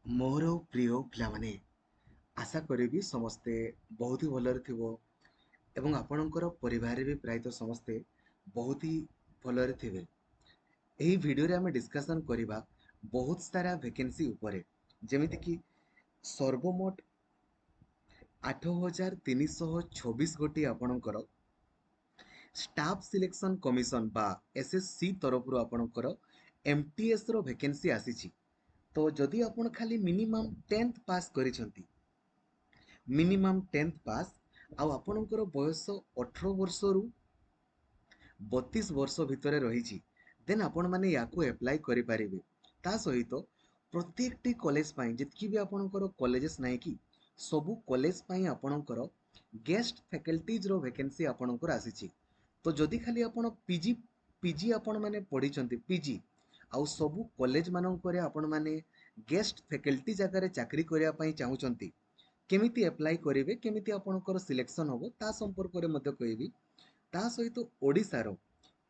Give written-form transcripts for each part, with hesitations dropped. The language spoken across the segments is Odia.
ମୋର ପ୍ରିୟ ପିଲାମାନେ, ଆଶା କରିବି ସମସ୍ତେ ବହୁତ ହି ଭଲରେ ଥିବ ଏବଂ ଆପଣଙ୍କର ପରିବାରରେ ବି ପ୍ରାୟତଃ ସମସ୍ତେ ବହୁତ ହି ଭଲରେ ଥିବେ। ଏହି ଭିଡ଼ିଓରେ ଆମେ ଡିସ୍କସନ୍ କରିବା ବହୁତ ସାରା ଭେକେନ୍ସି ଉପରେ, ଯେମିତିକି ସର୍ବମୋଟ 8,326 ଗୋଟି ଆପଣଙ୍କର ଷ୍ଟାଫ୍ ସିଲେକ୍ସନ୍ କମିଶନ ବା SSC ତରଫରୁ ଆପଣଙ୍କର MTS ର ଭେକେନ୍ସି ଆସିଛି। ତ ଯଦି ଆପଣ ଖାଲି ମିନିମମ୍ 10th ପାସ୍ କରିଛନ୍ତି, ମିନିମମ୍ 10th ପାସ୍ ଆଉ ଆପଣଙ୍କର ବୟସ 18 ବର୍ଷରୁ 32 ବର୍ଷ ଭିତରେ ରହିଛି, ଦେନ୍ ଆପଣମାନେ ୟାକୁ ଆପ୍ଲାଏ କରିପାରିବେ। ତା ସହିତ ପ୍ରତ୍ୟେକଟି କଲେଜ ପାଇଁ ଯେତିକି ବି ଆପଣଙ୍କର କଲେଜେସ୍ ନାହିଁ କି, ସବୁ କଲେଜ ପାଇଁ ଆପଣଙ୍କର ଗେଷ୍ଟ ଫ୍ୟାକଲ୍ଟିଜ୍ର ଭେକେନ୍ସି ଆପଣଙ୍କର ଆସିଛି। ତ ଯଦି ଖାଲି ଆପଣ ପିଜି ଆପଣମାନେ ପଢ଼ିଛନ୍ତି ପିଜି, ଆଉ ସବୁ କଲେଜ ମାନଙ୍କରେ ଆପଣମାନେ ଗେଷ୍ଟ ଫ୍ୟାକଲ୍ଟି ଜାଗାରେ ଚାକିରି କରିବା ପାଇଁ ଚାହୁଁଛନ୍ତି, କେମିତି ଆପ୍ଲାଏ କରିବେ, କେମିତି ଆପଣଙ୍କର ସିଲେକ୍ସନ୍ ହେବ ତା ସମ୍ପର୍କରେ ମଧ୍ୟ କହିବି। ତା ସହିତ ଓଡ଼ିଶାର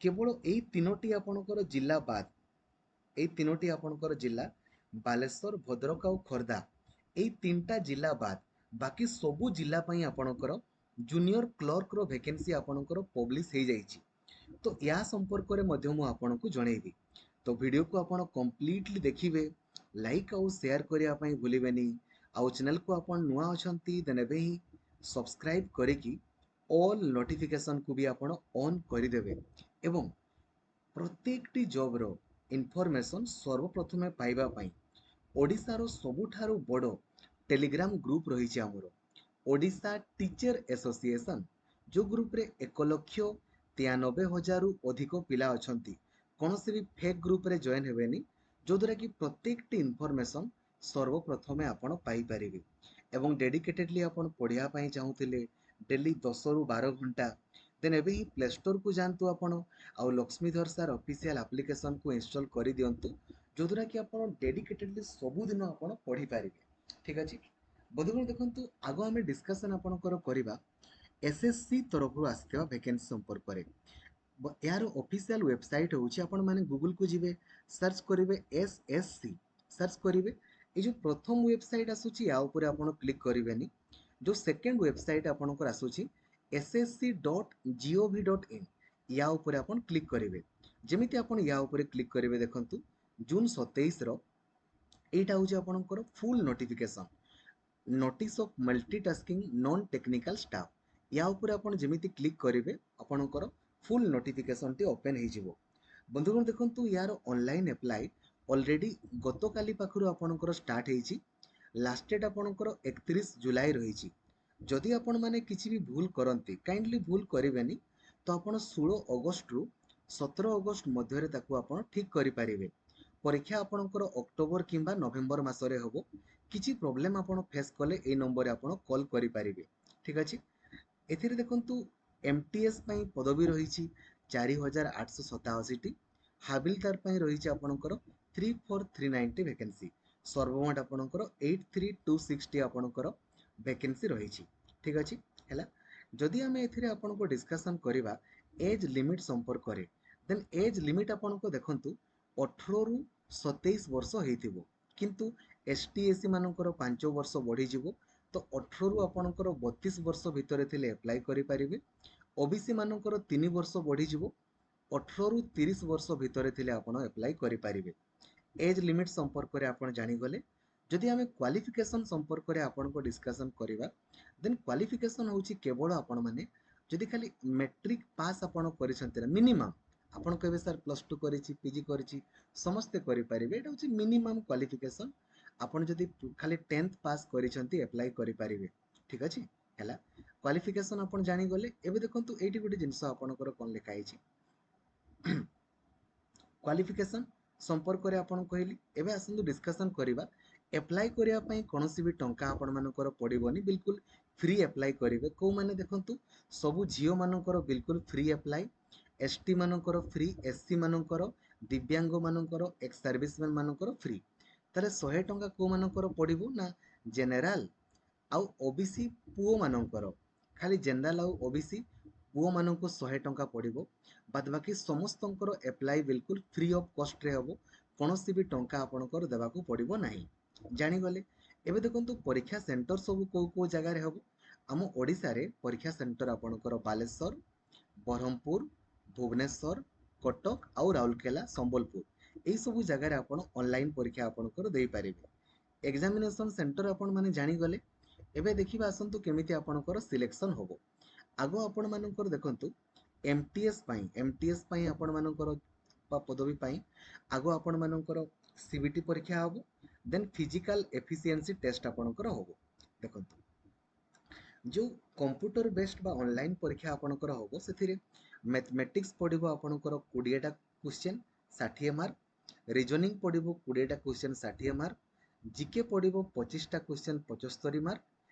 କେବଳ ଏଇ ତିନୋଟି ଆପଣଙ୍କର ଜିଲ୍ଲା ବାଦ, ଏଇ ତିନୋଟି ଆପଣଙ୍କର ଜିଲ୍ଲା ବାଲେଶ୍ୱର, ଭଦ୍ରକ ଆଉ ଖୋର୍ଦ୍ଧା, ଏଇ ତିନିଟା ଜିଲ୍ଲା ବାଦ ବାକି ସବୁ ଜିଲ୍ଲା ପାଇଁ ଆପଣଙ୍କର ଜୁନିୟର କ୍ଲର୍କର ଭେକେନ୍ସି ଆପଣଙ୍କର ପବ୍ଲିଶ ହେଇଯାଇଛି। ତ ଏହା ସମ୍ପର୍କରେ ମଧ୍ୟ ମୁଁ ଆପଣଙ୍କୁ ଜଣେଇବି। ତ ଭିଡ଼ିଓକୁ ଆପଣ କମ୍ପ୍ଲିଟଲି ଦେଖିବେ, ଲାଇକ୍ ଆଉ ସେୟାର କରିବା ପାଇଁ ଭୁଲିବେନି। ଆଉ ଚ୍ୟାନେଲକୁ ଆପଣ ନୂଆ ଅଛନ୍ତି ଦେନ୍ ଏବେ ହିଁ ସବସ୍କ୍ରାଇବ୍ କରିକି ଅଲ୍ ନୋଟିଫିକେସନ୍କୁ ବି ଆପଣ ଅନ୍ କରିଦେବେ ଏବଂ ପ୍ରତ୍ୟେକଟି ଜବ୍ର ଇନଫର୍ମେସନ୍ ସର୍ବପ୍ରଥମେ ପାଇବା ପାଇଁ ଓଡ଼ିଶାର ସବୁଠାରୁ ବଡ଼ ଟେଲିଗ୍ରାମ ଗ୍ରୁପ୍ ରହିଛି ଆମର, ଓଡ଼ିଶା ଟିଚର ଆସୋସିଏସନ୍, ଯେଉଁ ଗ୍ରୁପ୍ରେ 1,93,000ରୁ ଅଧିକ ପିଲା ଅଛନ୍ତି। କୌଣସି ବି ଫେକ୍ ଗ୍ରୁପ୍ରେ ଜଏନ୍ ହେବେନି, ଯେଉଁଦ୍ୱାରା କି ପ୍ରତ୍ୟେକଟି ଇନଫର୍ମେସନ୍ ସର୍ବପ୍ରଥମେ ଆପଣ ପାଇପାରିବେ। ଏବଂ ଡେଡିକେଟେଡ଼ଲି ଆପଣ ପଢ଼ିବା ପାଇଁ ଚାହୁଁଥିଲେ ଡେଲି 10ରୁ 12 ଘଣ୍ଟା, ଦେନ୍ ଏବେ ହିଁ ପ୍ଲେ ଷ୍ଟୋରକୁ ଯାଆନ୍ତୁ ଆପଣ ଆଉ ଲକ୍ଷ୍ମୀଧର ସାର୍ ଅଫିସିଆଲ୍ ଆପ୍ଲିକେସନକୁ ଇନଷ୍ଟଲ୍ କରିଦିଅନ୍ତୁ, ଯେଉଁଦ୍ୱାରା କି ଆପଣ ଡେଡିକେଟେଡ଼ଲି ସବୁଦିନ ଆପଣ ପଢ଼ିପାରିବେ। ଠିକ୍ ଅଛି ବନ୍ଧୁଗଣ, ଦେଖନ୍ତୁ ଆଗ ଆମେ ଡିସ୍କସନ୍ ଆପଣଙ୍କର କରିବା SSC ତରଫରୁ ଆସିଥିବା ଭେକେନ୍ସି ସମ୍ପର୍କରେ। ଏହାର ଅଫିସିଆଲ ୱେବସାଇଟ୍ ହେଉଛି, ଆପଣମାନେ ଗୁଗୁଲକୁ ଯିବେ, ସର୍ଚ୍ଚ କରିବେ SSC, ସର୍ଚ୍ଚ କରିବେ। ଏ ଯେଉଁ ପ୍ରଥମ ୱେବସାଇଟ୍ ଆସୁଛି ୟା ଉପରେ ଆପଣ କ୍ଲିକ୍ କରିବେନି। ଯେଉଁ ସେକେଣ୍ଡ ୱେବସାଇଟ୍ ଆପଣଙ୍କର ଆସୁଛି ssc.gov.in, ୟା ଉପରେ ଆପଣ କ୍ଲିକ୍ କରିବେ। ଯେମିତି ଆପଣ ୟା ଉପରେ କ୍ଲିକ୍ କରିବେ, ଦେଖନ୍ତୁ ଜୁନ୍ 27ର ଏଇଟା ହେଉଛି ଆପଣଙ୍କର full notification, notice of multitasking non technical staff. ୟା ଉପରେ ଆପଣ ଯେମିତି କ୍ଲିକ୍ କରିବେ, ଆପଣଙ୍କର ଫୁଲ୍ ନୋଟିଫିକେସନ୍ଟି ଓପେନ୍ ହେଇଯିବ। ବନ୍ଧୁଗଣ ଦେଖନ୍ତୁ, ୟାର ଅନଲାଇନ୍ ଆପ୍ଲାଏ ଅଲରେଡ଼ି ଗତକାଲି ପାଖରୁ ଆପଣଙ୍କର ଷ୍ଟାର୍ଟ ହେଇଛି। ଲାଷ୍ଟ ଡେଟ୍ ଆପଣଙ୍କର 31 ଜୁଲାଇ ରହିଛି। ଯଦି ଆପଣମାନେ କିଛି ବି ଭୁଲ କରନ୍ତି, କାଇଣ୍ଡଲି ଭୁଲ କରିବେନି, ତ ଆପଣ 16 ଅଗଷ୍ଟରୁ 17 ଅଗଷ୍ଟ ମଧ୍ୟରେ ତାକୁ ଆପଣ ଠିକ୍ କରିପାରିବେ। ପରୀକ୍ଷା ଆପଣଙ୍କର ଅକ୍ଟୋବର କିମ୍ବା ନଭେମ୍ବର ମାସରେ ହେବ। କିଛି ପ୍ରୋବ୍ଲେମ୍ ଆପଣ ଫେସ୍ କଲେ ଏଇ ନମ୍ବରରେ ଆପଣ କଲ୍ କରିପାରିବେ। ଠିକ୍ ଅଛି। ଏଥିରେ ଦେଖନ୍ତୁ MTS ପାଇଁ ପଦବୀ ରହିଛି 4,887ଟି, ହାବିଲଦାର ପାଇଁ ରହିଛି ଆପଣଙ୍କର 3,4,390 ଭେକେନ୍ସି। ସର୍ବମୋଟ ଆପଣଙ୍କର 8,326ଟି ଆପଣଙ୍କର ଭେକେନ୍ସି ରହିଛି। ଠିକ୍ ଅଛି ହେଲା। ଯଦି ଆମେ ଏଥିରେ ଆପଣଙ୍କୁ ଡିସ୍କସନ୍ କରିବା ଏଜ୍ ଲିମିଟ୍ ସମ୍ପର୍କରେ, ଦେନ୍ ଏଜ୍ ଲିମିଟ୍ ଆପଣଙ୍କୁ ଦେଖନ୍ତୁ 18ରୁ 27 ବର୍ଷ ହେଇଥିବ, କିନ୍ତୁ ST SC ମାନଙ୍କର 5 ବର୍ଷ ବଢ଼ିଯିବ। ତ 18ରୁ ଆପଣଙ୍କର 32 ବର୍ଷ ଭିତରେ ଥିଲେ ଆପ୍ଲାଏ କରିପାରିବେ। OBC ମାନଙ୍କର 3 ବର୍ଷ ବଢ଼ିଯିବ, 18ରୁ 30 ବର୍ଷ ଭିତରେ ଥିଲେ ଆପଣ ଆପ୍ଲାଏ କରିପାରିବେ। ଏଜ୍ ଲିମିଟ୍ ସମ୍ପର୍କରେ ଆପଣ ଜାଣିଗଲେ। ଯଦି ଆମେ କ୍ୱାଲିଫିକେସନ୍ ସମ୍ପର୍କରେ ଆପଣଙ୍କ ଡିସ୍କସନ୍ କରିବା, ଦେନ୍ କ୍ୱାଲିଫିକେସନ୍ ହେଉଛି କେବଳ ଆପଣମାନେ ଯଦି ଖାଲି ମେଟ୍ରିକ୍ ପାସ୍ ଆପଣ କରିଛନ୍ତି ନା, ମିନିମମ୍ ଆପଣ କହିବେ ସାର୍ +2 କରିଛି, PG କରିଛି, ସମସ୍ତେ କରିପାରିବେ। ଏଇଟା ହେଉଛି ମିନିମମ୍ କ୍ୱାଲିଫିକେସନ୍। ଆପଣ ଯଦି ଖାଲି 10th ପାସ୍ କରିଛନ୍ତି ଆପ୍ଲାଏ କରିପାରିବେ। ଠିକ୍ ଅଛି ହେଲା। କ୍ୱାଲିଫିକେସନ୍ ଆପଣ ଜାଣିଗଲେ। ଏବେ ଦେଖନ୍ତୁ ଏଇଠି ଗୋଟେ ଜିନିଷ ଆପଣଙ୍କର କ'ଣ ଲେଖା ହେଇଛି, କ୍ୱାଲିଫିକେସନ୍ ସମ୍ପର୍କରେ ଆପଣ କହିଲି। ଏବେ ଆସନ୍ତୁ ଡିସ୍କସନ୍ କରିବା। ଆପ୍ଲାଏ କରିବା ପାଇଁ କୌଣସି ବି ଟଙ୍କା ଆପଣମାନଙ୍କର ପଡ଼ିବନି, ବିଲକୁଲ ଫ୍ରି ଆପ୍ଲାଏ କରିବେ। କେଉଁମାନେ ଦେଖନ୍ତୁ, ସବୁ ଝିଅମାନଙ୍କର ବିଲକୁଲ ଫ୍ରି ଆପ୍ଲାଏ, ST ମାନଙ୍କର ଫ୍ରି, SC ମାନଙ୍କର, ଦିବ୍ୟାଙ୍ଗ ମାନଙ୍କର, ଏକ୍ସ ସର୍ଭିସମ୍ୟାନ୍ ମାନଙ୍କର ଫ୍ରି। ତାହେଲେ 100 ଟଙ୍କା କେଉଁମାନଙ୍କର ପଡ଼ିବ ନା ଜେନେରାଲ ଆଉ OBC ପୁଅମାନଙ୍କର, ଖାଲି ଜେନେରାଲ ଆଉ OBC ପୁଅମାନଙ୍କୁ 100 ଟଙ୍କା ପଡ଼ିବ। ବାଦ ବାକି ସମସ୍ତଙ୍କର ଆପ୍ଲାଏ ବିଲକୁଲ ଫ୍ରି ଅଫ୍ କଷ୍ଟରେ ହେବ, କୌଣସି ବି ଟଙ୍କା ଆପଣଙ୍କର ଦେବାକୁ ପଡ଼ିବ ନାହିଁ। ଜାଣିଗଲେ। ଏବେ ଦେଖନ୍ତୁ ପରୀକ୍ଷା ସେଣ୍ଟର ସବୁ କୋଉ ଜାଗାରେ ହେବ। ଆମ ଓଡ଼ିଶାରେ ପରୀକ୍ଷା ସେଣ୍ଟର ଆପଣଙ୍କର ବାଲେଶ୍ୱର, ବ୍ରହ୍ମପୁର, ଭୁବନେଶ୍ୱର, କଟକ ଆଉ ରାଉରକେଲା, ସମ୍ବଲପୁର ଏଇ ସବୁ ଜାଗାରେ ଆପଣ ଅନଲାଇନ୍ ପରୀକ୍ଷା ଆପଣଙ୍କର ଦେଇପାରିବେ। ଏକ୍ସାମିନେସନ୍ ସେଣ୍ଟର ଆପଣମାନେ ଜାଣିଗଲେ। ଏବେ ଦେଖିବା ଆସନ୍ତୁ କେମିତି ଆପଣଙ୍କର ସିଲେକ୍ସନ୍ ହେବ। ଆଗ ଆପଣମାନଙ୍କର ଦେଖନ୍ତୁ ଏମ୍ ଟି ଏସ୍ ପାଇଁ ଆପଣମାନଙ୍କର ବା ପଦବୀ ପାଇଁ ଆଗ ଆପଣମାନଙ୍କର CBT ପରୀକ୍ଷା ହେବ। ଦେନ୍ ଫିଜିକାଲ ଏଫିସିଏନ୍ସି ଟେଷ୍ଟ ଆପଣଙ୍କର ହେବ। ଦେଖନ୍ତୁ ଯେଉଁ କମ୍ପ୍ୟୁଟର ବେସ୍ଡ ବା ଅନଲାଇନ୍ ପରୀକ୍ଷା ଆପଣଙ୍କର ହେବ ସେଥିରେ ମ୍ୟାଥମେଟିକ୍ସ ପଡ଼ିବ ଆପଣଙ୍କର 20ଟା କ୍ୱେଶ୍ଚନ୍ 60 ମାର୍କ, ରିଜନିଂ ପଡ଼ିବ 20ଟା କ୍ୱେଶ୍ଚନ୍ 60 ମାର୍କ, ଜିକେ ପଡ଼ିବ 25ଟା କ୍ୱେଶ୍ଚନ୍ 75 ମାର୍କ,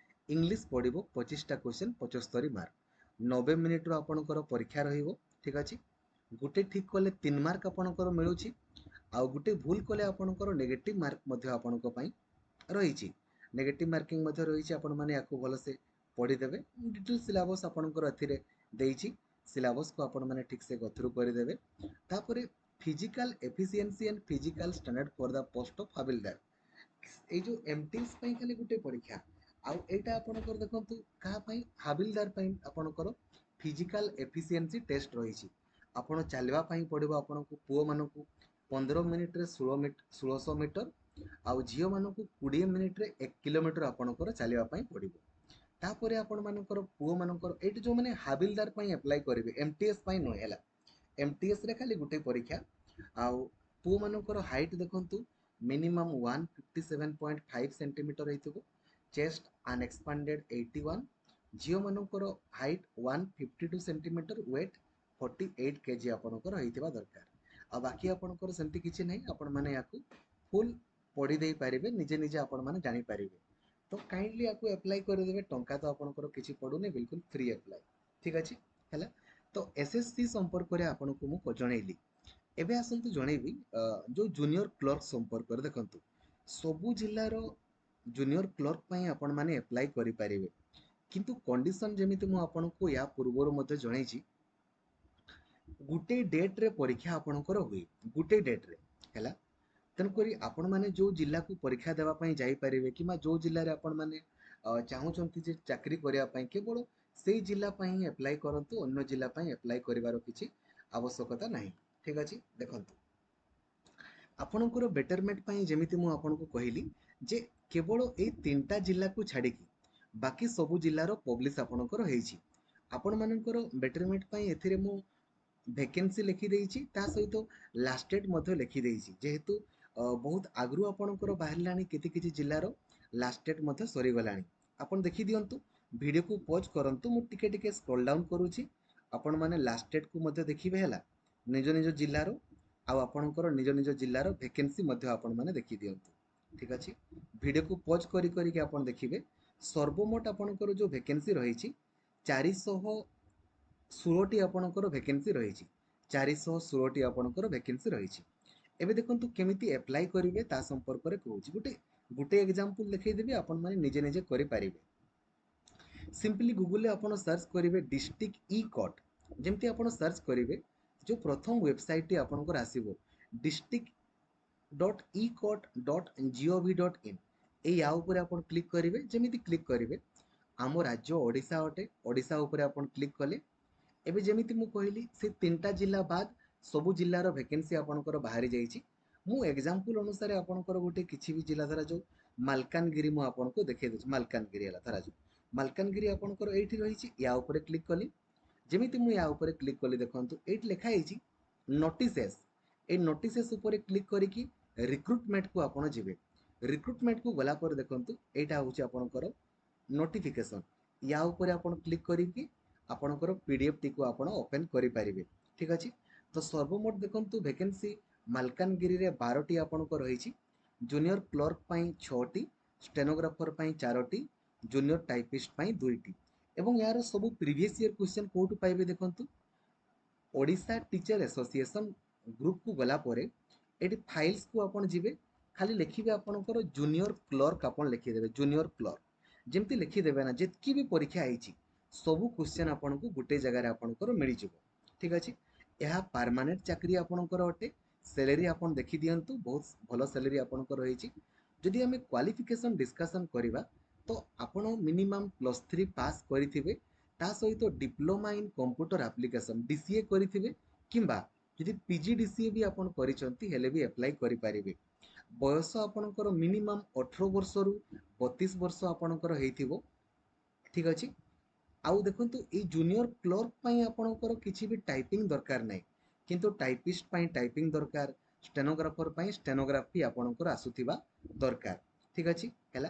ଇଂଲିଶ ପଡ଼ିବ 25ଟା କ୍ୱେଶ୍ଚନ୍ 75 ମାର୍କ। 90 ମିନିଟ୍ର ଆପଣଙ୍କର ପରୀକ୍ଷା ରହିବ। ଠିକ୍ ଅଛି। ଗୋଟେ ଠିକ୍ କଲେ 3 ମାର୍କ ଆପଣଙ୍କର ମିଳୁଛି, ଆଉ ଗୋଟେ ଭୁଲ କଲେ ଆପଣଙ୍କର ନେଗେଟିଭ୍ ମାର୍କ ମଧ୍ୟ ଆପଣଙ୍କ ପାଇଁ ରହିଛି। ନେଗେଟିଭ୍ ମାର୍କିଂ ମଧ୍ୟ ରହିଛି। ଆପଣମାନେ ୟାକୁ ଭଲସେ ପଢ଼ିଦେବେ। ଡିଟେଲ୍ ସିଲାବସ୍ ଆପଣଙ୍କର ଏଥିରେ ଦେଇଛି। ସିଲାବସ୍କୁ ଆପଣମାନେ ଠିକ୍ସେ ଗଥ୍ରୁ କରିଦେବେ। ତାପରେ physical efficiency and physical standard for the post of ହାବିଲଦାର, ଏଇ ଯେଉଁ ଏମ୍ଟିଏସ୍ ପାଇଁ ଖାଲି ଗୋଟେ ପରୀକ୍ଷା। ଆଉ ଏଇଟା ଆପଣଙ୍କର ଦେଖନ୍ତୁ କାହା ପାଇଁ, ହାବିଲଦାର ପାଇଁ ଆପଣଙ୍କର ଫିଜିକାଲ ଏଫିସିଏନ୍ସି ଟେଷ୍ଟ ରହିଛି। ଆପଣ ଚାଲିବା ପାଇଁ ପଡ଼ିବ ଆପଣଙ୍କୁ ପୁଅମାନଙ୍କୁ 15 ମିନିଟ୍ରେ 1600 ମିଟର, ଆଉ ଝିଅମାନଙ୍କୁ 20 ମିନିଟ୍ରେ 1 କିଲୋମିଟର ଆପଣଙ୍କର ଚାଲିବା ପାଇଁ ପଡ଼ିବ। ତାପରେ ଆପଣମାନଙ୍କର ପୁଅମାନଙ୍କର ଏଇଠି ଯେଉଁମାନେ ହାବିଲଦାର ପାଇଁ ଆପ୍ଲାଏ କରିବେ, ଏମ୍ଟିଏସ୍ ପାଇଁ ନୁହେଁ ହେଲା। ଏମ୍ଟିଏସ୍ରେ ଖାଲି ଗୋଟେ ପରୀକ୍ଷା। ଆଉ ପୁଅମାନଙ୍କର ହାଇଟ୍ ଦେଖନ୍ତୁ ମିନିମମ୍ 157.5 ସେଣ୍ଟିମିଟର ହେଇଥିବ, ଚେଷ୍ଟ ଅନଏକ୍ସପାଣ୍ଡେଡ୍ 81। ଝିଅମାନଙ୍କର ହାଇଟ୍ 152 ସେଣ୍ଟିମିଟର, ୱେଟ୍ 48 କେଜି ଆପଣଙ୍କର ହେଇଥିବା ଦରକାର। ଆଉ ବାକି ଆପଣଙ୍କର ସେମିତି କିଛି ନାହିଁ। ଆପଣମାନେ ୟାକୁ ଫୁଲ୍ ପଢ଼ି ଦେଇପାରିବେ, ନିଜେ ନିଜେ ଆପଣମାନେ ଜାଣିପାରିବେ। ତ କାଇଣ୍ଡଲି ୟାକୁ ଆପ୍ଲାଏ କରିଦେବେ। ଟଙ୍କା ତ ଆପଣଙ୍କର କିଛି ପଡ଼ୁନି, ବିଲକୁଲ ଫ୍ରି ଆପ୍ଲାଏ। ଠିକ୍ ଅଛି ହେଲା। ତ SSC ସମ୍ପର୍କରେ ଆପଣଙ୍କୁ ମୁଁ ଜଣେଇଲି। ଏବେ ଆସନ୍ତୁ ଜଣେଇବି ଯେଉଁ ଜୁନିୟର କ୍ଲର୍କ ସମ୍ପର୍କରେ। ଦେଖନ୍ତୁ ସବୁ ଜିଲ୍ଲାର ଜୁନିୟର କ୍ଲର୍କ ପାଇଁ ଆପଣମାନେ ଆପ୍ଲାଏ କରିପାରିବେ, କିନ୍ତୁ କଣ୍ଡିସନ୍ ଯେମିତି ମୁଁ ଆପଣଙ୍କୁ ୟା ପୂର୍ବରୁ ମଧ୍ୟ ଜଣେଇଛି, ଗୋଟେ ଡେଟ୍ରେ ପରୀକ୍ଷା ଆପଣଙ୍କର ହୁଏ, ଗୋଟେ ଡେଟ୍ରେ ହେଲା। ତେଣୁକରି ଆପଣମାନେ ଯେଉଁ ଜିଲ୍ଲାକୁ ପରୀକ୍ଷା ଦେବା ପାଇଁ ଯାଇପାରିବେ କିମ୍ବା ଯେଉଁ ଜିଲ୍ଲାରେ ଆପଣମାନେ ଚାହୁଁଛନ୍ତି ଯେ ଚାକିରି କରିବା ପାଇଁ, କେବଳ ସେଇ ଜିଲ୍ଲା ପାଇଁ ହିଁ ଆପ୍ଲାଏ କରନ୍ତୁ। ଅନ୍ୟ ଜିଲ୍ଲା ପାଇଁ ଆପ୍ଲାଏ କରିବାର କିଛି ଆବଶ୍ୟକତା ନାହିଁ। ଠିକ୍ ଅଛି। ଦେଖନ୍ତୁ ଆପଣଙ୍କର ବେଟରମେଣ୍ଟ ପାଇଁ ଯେମିତି ମୁଁ ଆପଣଙ୍କୁ କହିଲି ଯେ କେବଳ ଏଇ 3ଟା ଜିଲ୍ଲାକୁ ଛାଡ଼ିକି ବାକି ସବୁ ଜିଲ୍ଲାର ପବ୍ଲିଶ ଆପଣଙ୍କର ହେଇଛି। ଆପଣମାନଙ୍କର ବେଟରମେଣ୍ଟ ପାଇଁ ଏଥିରେ ମୁଁ ଭେକେନ୍ସି ଲେଖିଦେଇଛି, ତା ସହିତ ଲାଷ୍ଟ ଡେଟ୍ ମଧ୍ୟ ଲେଖିଦେଇଛି। ଯେହେତୁ ବହୁତ ଆଗରୁ ଆପଣଙ୍କର ବାହାରିଲାଣି କିଛି କିଛି ଜିଲ୍ଲାର ଲାଷ୍ଟ ଡେଟ୍ ମଧ୍ୟ ସରିଗଲାଣି। ଆପଣ ଦେଖିଦିଅନ୍ତୁ, ଭିଡ଼ିଓକୁ ପଜ୍ କରନ୍ତୁ, ମୁଁ ଟିକେ ଟିକେ ସ୍କ୍ରୋଲ୍ ଡାଉନ୍ କରୁଛି। ଆପଣମାନେ ଲାଷ୍ଟ ଡେଟ୍କୁ ମଧ୍ୟ ଦେଖିବେ ହେଲା, ନିଜ ନିଜ ଜିଲ୍ଲାର। ଆଉ ଆପଣଙ୍କର ନିଜ ନିଜ ଜିଲ୍ଲାର ଭେକେନ୍ସି ମଧ୍ୟ ଆପଣମାନେ ଦେଖିଦିଅନ୍ତୁ। ଠିକ୍ ଅଛି। ଭିଡ଼ିଓକୁ ପଜ୍ କରିକି ଆପଣ ଦେଖିବେ ସର୍ବମୋଟ ଆପଣଙ୍କର ଯେଉଁ ଭେକେନ୍ସି ରହିଛି 416ଟି ଆପଣଙ୍କର ଭେକେନ୍ସି ରହିଛି। 416ଟି ଆପଣଙ୍କର ଭେକେନ୍ସି ରହିଛି। ଏବେ ଦେଖନ୍ତୁ କେମିତି ଆପ୍ଲାଏ କରିବେ ତା ସମ୍ପର୍କରେ କହୁଛି। ଗୋଟେ ଏକ୍ଜାମ୍ପଲ୍ ଦେଖେଇଦେବି, ଆପଣମାନେ ନିଜେ ନିଜେ କରିପାରିବେ। ସିମ୍ପଲି ଗୁଗୁଲରେ ଆପଣ ସର୍ଚ୍ଚ କରିବେ ଡିଷ୍ଟ୍ରିକ୍ଟ ଇ କୋର୍ଟ। ଯେମିତି ଆପଣ ସର୍ଚ୍ଚ କରିବେ, ଯେଉଁ ପ୍ରଥମ ୱେବସାଇଟ୍ଟି ଆପଣଙ୍କର ଆସିବ district.ecort.gov.in, এই ୟା ଉପରେ ଆପଣ କ୍ଲିକ୍ କରିବେ। ଯେମିତି କ୍ଲିକ୍ କରିବେ, ଆମ ରାଜ୍ୟ ଓଡ଼ିଶା ଅଟେ, ଓଡ଼ିଶା ଉପରେ ଆପଣ କ୍ଲିକ୍ କଲେ। ଏବେ ଯେମିତି ମୁଁ କହିଲି ସେ 3ଟା ଜିଲ୍ଲା ବାଦ୍ ସବୁ ଜିଲ୍ଲାର ଭେକେନ୍ସି ଆପଣଙ୍କର ବାହାରି ଯାଇଛି। ମୁଁ ଏକ୍ଜାମ୍ପଲ୍ ଅନୁସାରେ ଆପଣଙ୍କର ଗୋଟେ କିଛି ବି ଜିଲ୍ଲା, ଧରାଯାଉ ମାଲକାନଗିରି, ମୁଁ ଆପଣଙ୍କୁ ଦେଖେଇ ଦେଉଛି। ମାଲକାନଗିରି ହେଲା ଧରାଯାଉ, ମାଲକାନଗିରି ଆପଣଙ୍କର ଏଇଠି ରହିଛି। ୟା ଉପରେ କ୍ଲିକ୍ କଲି। ଯେମିତି ମୁଁ ୟା ଉପରେ କ୍ଲିକ୍ କଲି, ଦେଖନ୍ତୁ ଏଇଠି ଲେଖା ହେଇଛି ନୋଟିସେସ୍। এই ନୋଟିସେସ୍ ଉପରେ କ୍ଲିକ୍ କରିକି ରିକ୍ରୁଟମେଣ୍ଟକୁ ଆପଣ ଯିବେ। ରିକ୍ରୁଟମେଣ୍ଟକୁ ଗଲା ପରେ ଦେଖନ୍ତୁ ଏଇଟା ହେଉଛି ଆପଣଙ୍କର ନୋଟିଫିକେସନ୍। ୟା ଉପରେ ଆପଣ କ୍ଲିକ୍ କରିକି ଆପଣଙ୍କର PDFଟିକୁ ଆପଣ ଓପେନ୍ କରିପାରିବେ। ଠିକ୍ ଅଛି। ତ ସର୍ବମୋଟ ଦେଖନ୍ତୁ ଭେକେନ୍ସି ମାଲକାନଗିରିରେ 12ଟି ଆପଣଙ୍କ ରହିଛି, ଜୁନିୟର କ୍ଲର୍କ ପାଇଁ 6ଟି, ଷ୍ଟେନୋଗ୍ରାଫର ପାଇଁ 4ଟି, ଜୁନିୟର ଟାଇପିଷ୍ଟ ପାଇଁ 2ଟି। ଏବଂ ଏହାର ସବୁ ପ୍ରିଭିୟସ୍ ଇୟର୍ କ୍ୱେଶ୍ଚନ୍ କେଉଁଠୁ ପାଇବେ ଦେଖନ୍ତୁ, ଓଡ଼ିଶା ଟିଚର ଆସୋସିଏସନ୍ ଗ୍ରୁପକୁ ଗଲା ପରେ ଏଠି ଫାଇଲ୍ସକୁ ଆପଣ ଯିବେ, ଖାଲି ଲେଖିବେ ଆପଣଙ୍କର ଜୁନିୟର କ୍ଲର୍କ, ଆପଣ ଲେଖିଦେବେ ଜୁନିୟର କ୍ଲର୍କ। ଯେମିତି ଲେଖିଦେବେ ନା, ଯେତିକି ବି ପରୀକ୍ଷା ହେଇଛି ସବୁ କ୍ୱେଶ୍ଚନ୍ ଆପଣଙ୍କୁ ଗୋଟେ ଜାଗାରେ ଆପଣଙ୍କର ମିଳିଯିବ। ଠିକ୍ ଅଛି। ଏହା ପରମାନେଣ୍ଟ ଚାକିରି ଆପଣଙ୍କର ଅଟେ। ସାଲାରୀ ଆପଣ ଦେଖିଦିଅନ୍ତୁ, ବହୁତ ଭଲ ସାଲାରୀ ଆପଣଙ୍କର ରହିଛି। जदि आम क्वालिफिकेशन डिस्कसन करवा तो आपण मिनिमम +3 पास करिथिबे ता सहित diploma in computer application DCA करिथिबे किंबा जदि PGDCA भी आपण करिसंती हेले भी अप्लाई करि परिबे। बयस आपणकर मिनिमम 18 वर्ष रु 32 वर्ष आपणकर हेइथिबो। ठीक अछि। आउ देखंतु ए जूनियर क्लर्क पई आपणकर किछि भी टाइपिंग दरकार नै, किंतु टाइपिस्ट पई टाइपिंग दरकार, स्टेनोग्राफर पई स्टेनोग्राफी आपणकर आसुथिबा दरकार। ठीक अछि हैला।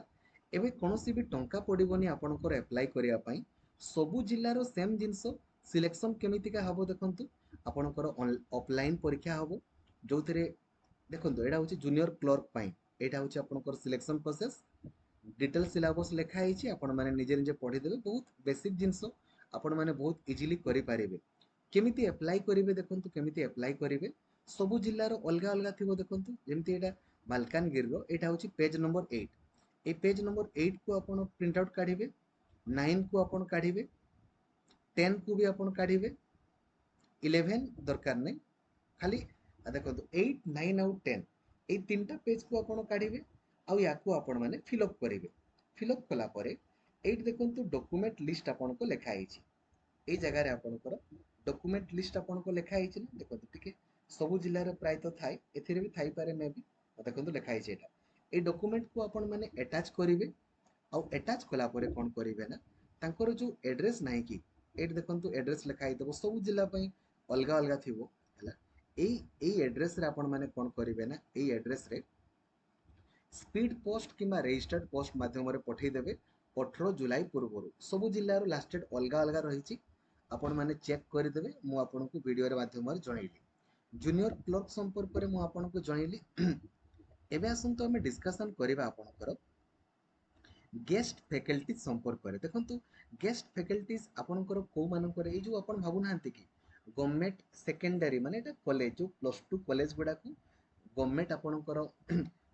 एबे कोनोसी भी टंका पडिबोनी आपणकर अप्लाई करिया पई। सबु जिल्लार सेम जिंस सिलेक्शन केमितिका हबो देखंतु आपणकर ऑफलाइन परीक्षा हबो जोथिरे देखंतु एडा होची जूनियर क्लर्क पई, एटा होची आपणकर सिलेक्शन प्रोसेस। डिटेल सिलेबस लिखा है आपण मैंने निजे निजे पढ़ी देबे। बहुत बेसिक जिनस आपण मैंने बहुत इजीली करि पारिबे। केमिति अप्लाई करिवे देखंतु केमिति अप्लाई करिवे सबु जिल्लार अलगा अलगा थिबो देखंतु। जेमति एटा मालकानगिरी रो एटा होची पेज नंबर 8। ए पेज नंबर 8 को आपण प्रिंट आउट काढिबे, 9 को आपण काढिबे, 10 को भी आपण काढिबे, 11 दरकार नै, खाली देखंतु 8 9 आउ 10 ए तीनटा पेज को आपण काढिबे आउ याकू आपण माने फिल अप करिवे। फिल अप कला परे एट देखंतु डॉक्यूमेंट लिस्ट आपण को लिखा है। ए जगह रे आपण को डॉक्यूमेंट लिस्ट आपण को लिखा है। देखंतु टिके सब जिल्ला रे प्राय तो थाई, एथिरे भी थाई पारे मे भी। देखंतु लिखा है एटा। ए डॉक्यूमेंट को आपण माने अटैच करिवे आउ अटैच कला परे कोन करिवे ना तांकर जो एड्रेस नाही कि एट देखंतु एड्रेस लिखा है। सब जिल्ला पई अलगा अलगा थिबो हला। ए एड्रेस रे आपण माने कोन करिवे ना ए एड्रेस रे स्पीड पोस्ट किंबा रजिस्टर्ड पोस्ट माध्यम पठे देबे 18 जुलाई पूर्व। सब जिल्लार लास्ट डेट अलग अलग रही आपण माने चेक करदेवे। मु आपनको वीडियो रे माध्यम जनइली जूनियर क्लर्क संपर्क में मु आपनको जनइली। एबे आसंतु हमें डिस्कशन करबा आपनकर गेस्ट फैकल्टी संपर्क में। देखंतु गेस्ट फैकल्टीज आपनकर को मानकर ए जो आपण भाबु नाहंती कि गवर्नमेंट सेकेंडरी माने एटा कॉलेज जो +2 कॉलेज गुडा को गवर्नमेंट आपनकर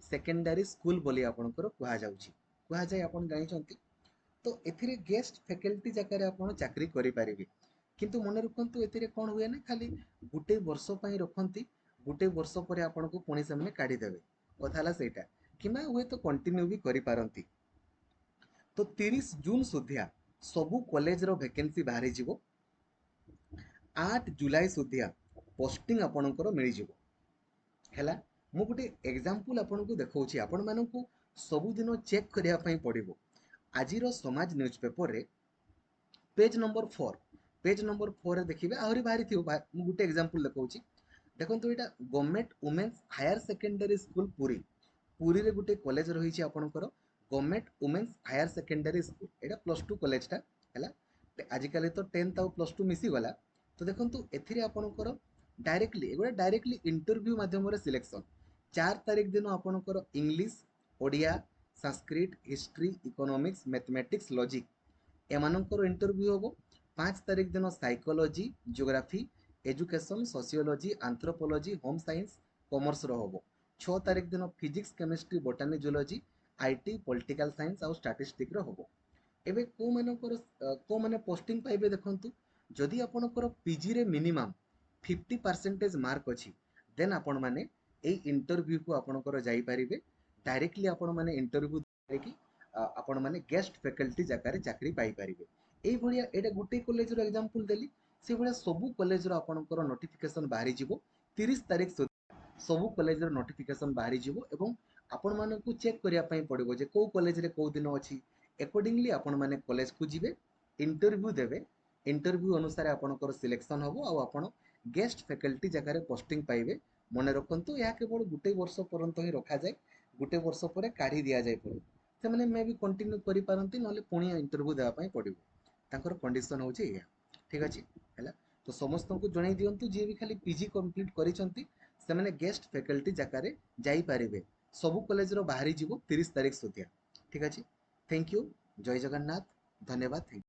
सेकेंडरी स्कूल बोली आपनकर कुहा जाउची, कुहा जाय आपण जानि छंती। तो एथिरे गेस्ट फैकल्टी जाकर आपण चाकरी करि परिबे। किंतु मन रखंतु एथिरे कोन हुए ना खाली गुटे वर्ष पई रखंती, गुटे वर्ष परे आपनको पुणी से माने काढी देबे। कथाला सेटा किमा हुए तो कंटिन्यू भी करि पारंती। तो 30 जून सुधिया सबु कॉलेज रो वैकेंसी बाहरी जिवो। 8 जुलाई सुधिया पोस्टिंग आपनकर मिली जिवो हैला। मु गोटे एग्जांपल आपनको देखौछि, आपण मानकु सबु दिन चेक करिया पई पड़िबो। आजिर समाज न्यूज़पेपर रे पेज नंबर 4, पेज नंबर 4 रे देखिबे आहुरी बाहरी थियो। मु गोटे एग्जांपल देखौछि देखंतु एटा government women's higher secondary school Puri. Puri रे गोटे कॉलेज रही छि आपनकर government women's higher secondary school. एटा +2 कॉलेज टा हैला। आज काले तो 10th आउ +2 मिसी गला। तो देखंतु एथिरे आपनकर डायरेक्टली एगुडा डायरेक्टली इंटरव्यू माध्यम रे सिलेक्शन। 4 तारिख दिन आपनकर English, Odia, Sanskrit, history, economics, mathematics, logic एमानकर इंटरव्यू होबो। 5 तारिख दिन psychology, geography, education, sociology, anthropology, home science, commerce रो होबो। 6 तारिख दिन physics, chemistry, botany, zoology, IT, political science आउ स्टैटिस्टिक्स रो होबो। एबे को मानकर को माने पोस्टिंग पाइबे देखंतु जदि आपनकर पीजी रे मिनिमम 50% मार्क अछि देन आपण माने ए इंटरव्यू को आपनकर जाई परिबे। डायरेक्टली आपण माने इंटरव्यू देखि आपण माने गेस्ट फैकल्टी जाकारे चाकरी पाई परिबे। एई भलिया एटा गुटे कॉलेज रो एग्जांपल देली। से भलिया सबु कॉलेज रो आपनकर नोटिफिकेशन बाहरी जिवो 30 तारिख सबु कॉलेज रो नोटिफिकेशन बाहरी जिवो। एवं आपण मानकु चेक करिया पई पड़िबो जे को कॉलेज रे को दिन अछि। अकॉर्डिंगली आपण माने कॉलेज को जिवे, इंटरव्यू देबे। इंटरव्यू अनुसार आपनकर सिलेक्शन होबो आ आपण गेस्ट फैकल्टी जगह पोस्टिंग पाइबे। मन रखंतु या केवल गुटे वर्ष पर्यंत ही रखा जाए, गुटे वर्ष परे काढी दिया जाए पड़े। से माने मे भी कंटिन्यू करि पारंती नले पुणी इंटरव्यू देबा पई पड़िबो। तांकर कंडीशन होची या ठीक अछि हैला। तो समस्त को जणाई दियंतु जे भी खाली पीजी कंप्लीट करिसंती से माने गेस्ट फैकल्टी जगह रे जाई पारिबे। सबु कॉलेज रो बाहरी जिवो 30 तारिख सुधिया। ठीक अछि। Thank you. जय जगन्नाथ। धन्यवाद।